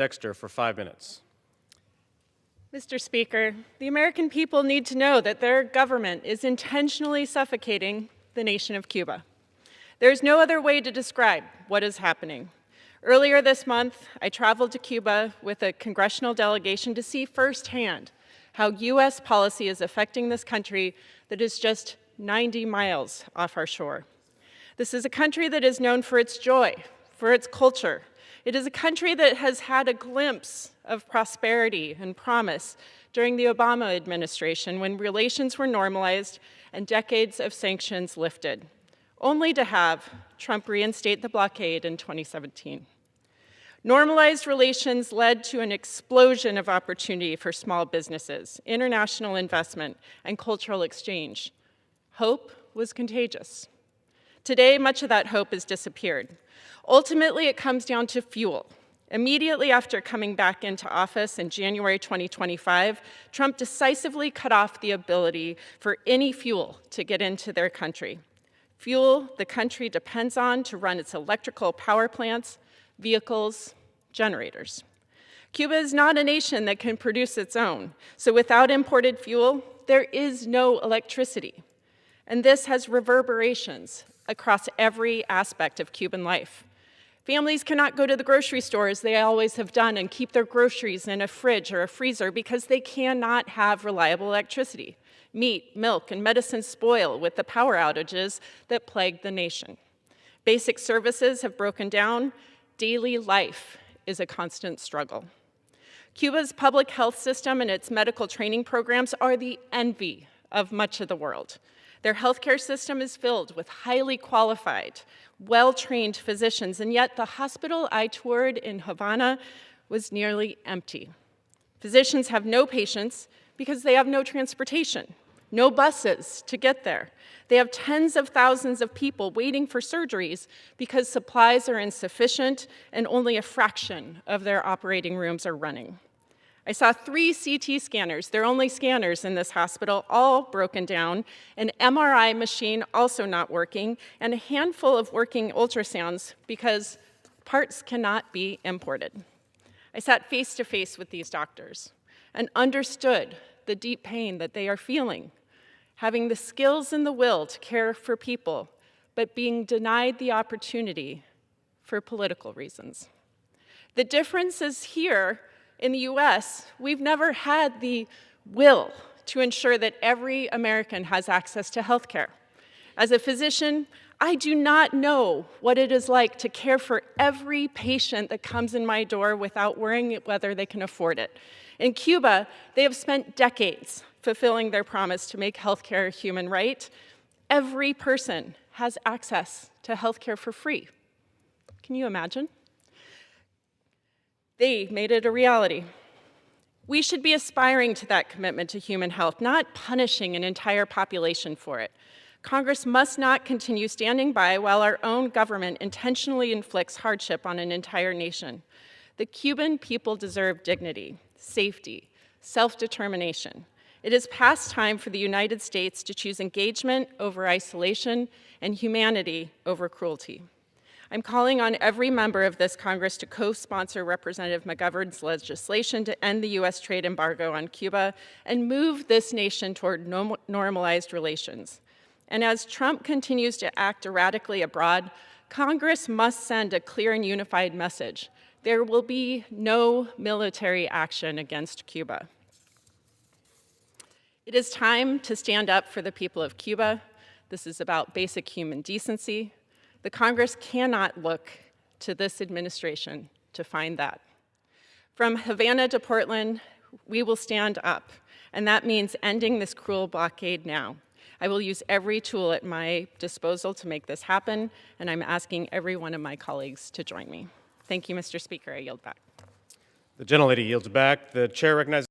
Dexter for 5 minutes. Mr. Speaker, the American people need to know that their government is intentionally suffocating the nation of Cuba. There's no other way to describe what is happening. Earlier this month, I traveled to Cuba with a congressional delegation to see firsthand how U.S. policy is affecting this country that is just 90 miles off our shore. This is a country that is known for its joy, for its culture. It is a country that has had a glimpse of prosperity and promise during the Obama administration when relations were normalized and decades of sanctions lifted, only to have Trump reinstate the blockade in 2017. Normalized relations led to an explosion of opportunity for small businesses, international investment, and cultural exchange. Hope was contagious. Today, much of that hope has disappeared. Ultimately, it comes down to fuel. Immediately after coming back into office in January 2025, Trump decisively cut off the ability for any fuel to get into their country. Fuel the country depends on to run its electrical power plants, vehicles, generators. Cuba is not a nation that can produce its own, so without imported fuel, there is no electricity. And this has reverberations across every aspect of Cuban life. Families cannot go to the grocery store as they always have done and keep their groceries in a fridge or a freezer because they cannot have reliable electricity. Meat, milk, and medicine spoil with the power outages that plague the nation. Basic services have broken down. Daily life is a constant struggle. Cuba's public health system and its medical training programs are the envy of much of the world. Their healthcare system is filled with highly qualified, well-trained physicians, and yet the hospital I toured in Havana was nearly empty. Physicians have no patients because they have no transportation, no buses to get there. They have tens of thousands of people waiting for surgeries because supplies are insufficient and only a fraction of their operating rooms are running. I saw 3 CT scanners, they're only scanners in this hospital, all broken down, an MRI machine also not working, and a handful of working ultrasounds because parts cannot be imported. I sat face to face with these doctors and understood the deep pain that they are feeling, having the skills and the will to care for people, but being denied the opportunity for political reasons. The difference is here. In the US, we've never had the will to ensure that every American has access to health care. As a physician, I do not know what it is like to care for every patient that comes in my door without worrying whether they can afford it. In Cuba, they have spent decades fulfilling their promise to make health care a human right. Every person has access to health care for free. Can you imagine? They made it a reality. We should be aspiring to that commitment to human health, not punishing an entire population for it. Congress must not continue standing by while our own government intentionally inflicts hardship on an entire nation. The Cuban people deserve dignity, safety, self-determination. It is past time for the United States to choose engagement over isolation and humanity over cruelty. I'm calling on every member of this Congress to co-sponsor Representative McGovern's legislation to end the U.S. trade embargo on Cuba and move this nation toward normalized relations. And as Trump continues to act erratically abroad, Congress must send a clear and unified message. There will be no military action against Cuba. It is time to stand up for the people of Cuba. This is about basic human decency. The Congress cannot look to this administration to find that. From Havana to Portland, we will stand up, and that means ending this cruel blockade now. I will use every tool at my disposal to make this happen, and I'm asking every one of my colleagues to join me. Thank you, Mr. Speaker. I yield back. The gentlelady yields back. The chair recognizes